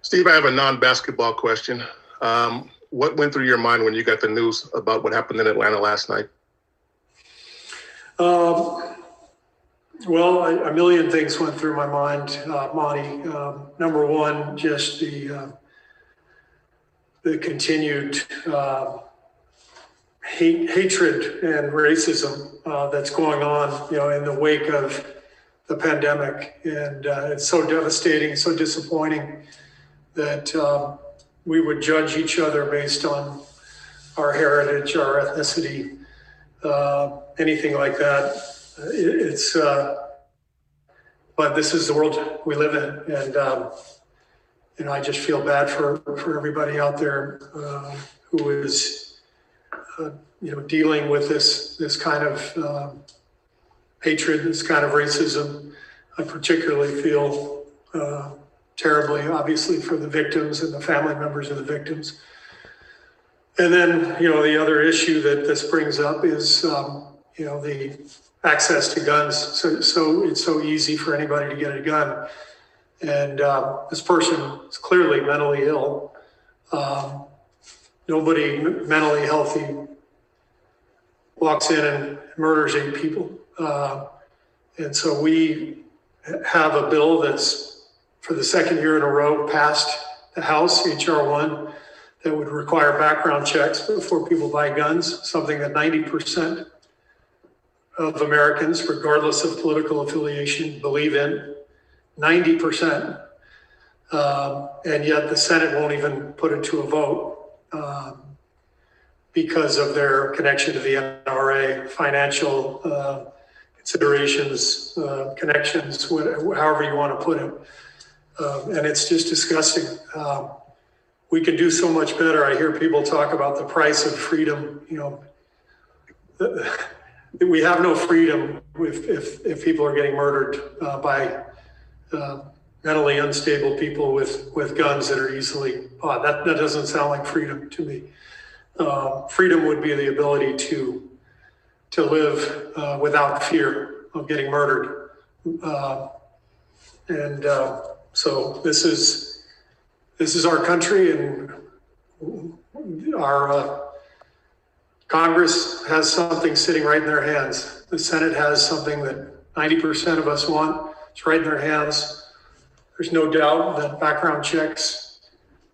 Steve, I have a non-basketball question. What went through your mind when you got the news about what happened in Atlanta last night? Well, a million things went through my mind, Monty. Number one, just the continued hatred and racism that's going on, in the wake of the pandemic, and it's so devastating, so disappointing that we would judge each other based on our heritage, our ethnicity, anything like that. But this is the world we live in, and I just feel bad for everybody out there who is, dealing with this kind of hatred, this kind of racism. I particularly feel terribly, obviously, for the victims and the family members of the victims. And then, the other issue that this brings up is, the access to guns. So it's so easy for anybody to get a gun. And this person is clearly mentally ill. Nobody mentally healthy walks in and murders 8 people. And so we have a bill that's, for the second year in a row, passed the House, H.R. 1, that would require background checks before people buy guns, something that 90% of Americans, regardless of political affiliation, believe in. 90%. And yet the Senate won't even put it to a vote because of their connection to the NRA, financial considerations, connections, however you want to put it. And it's just disgusting. We can do so much better. I hear people talk about the price of freedom. We have no freedom if people are getting murdered by mentally unstable people with guns that are easily bought. That doesn't sound like freedom to me. Freedom would be the ability to live without fear of getting murdered. So this is our country, and our Congress has something sitting right in their hands. The Senate has something that 90% of us want. It's right in their hands. There's no doubt that background checks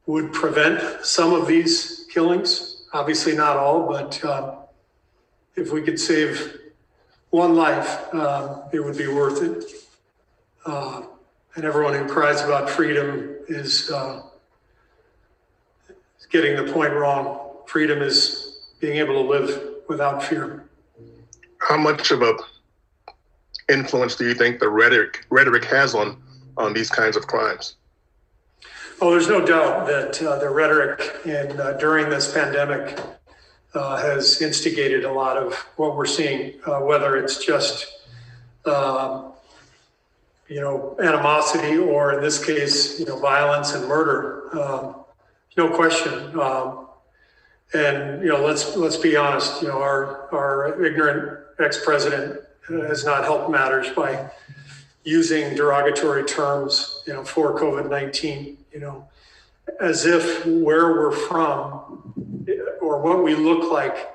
would prevent some of these killings. Obviously not all, but if we could save one life, it would be worth it. And everyone who cries about freedom is getting the point wrong. Freedom is being able to live without fear. How much of a influence do you think the rhetoric has on these kinds of crimes? Oh, there's no doubt that the rhetoric during this pandemic has instigated a lot of what we're seeing, whether it's just animosity, or in this case, violence and murder. No question. And let's be honest. Our ignorant ex-president has not helped matters by using derogatory terms, for COVID-19. As if where we're from or what we look like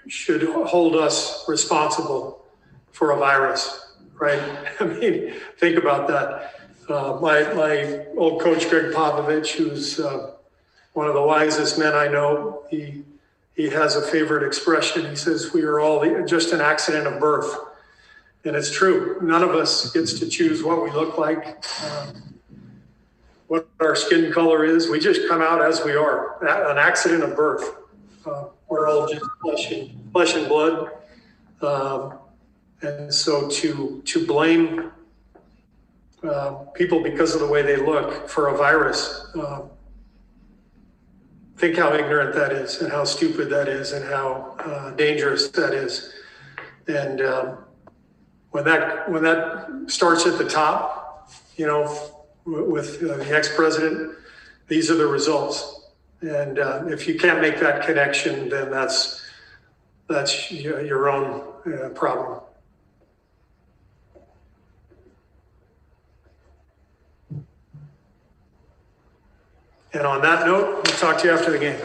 should hold us responsible for a virus, right? I mean, think about that. My old coach, Greg Popovich, who's one of the wisest men I know, he has a favorite expression. He says, we are all just an accident of birth. And it's true. None of us gets to choose what we look like, what our skin color is. We just come out as we are, an accident of birth. We're all just flesh and blood. And so to blame people because of the way they look for a virus, think how ignorant that is, and how stupid that is, and how dangerous that is. And when that starts at the top, with the ex-president, these are the results. And if you can't make that connection, then that's your own problem. And on that note, we'll talk to you after the game.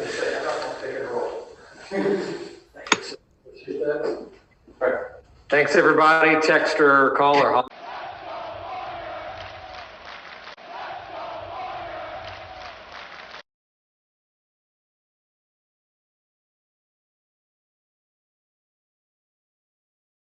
Thanks, everybody. Text or call or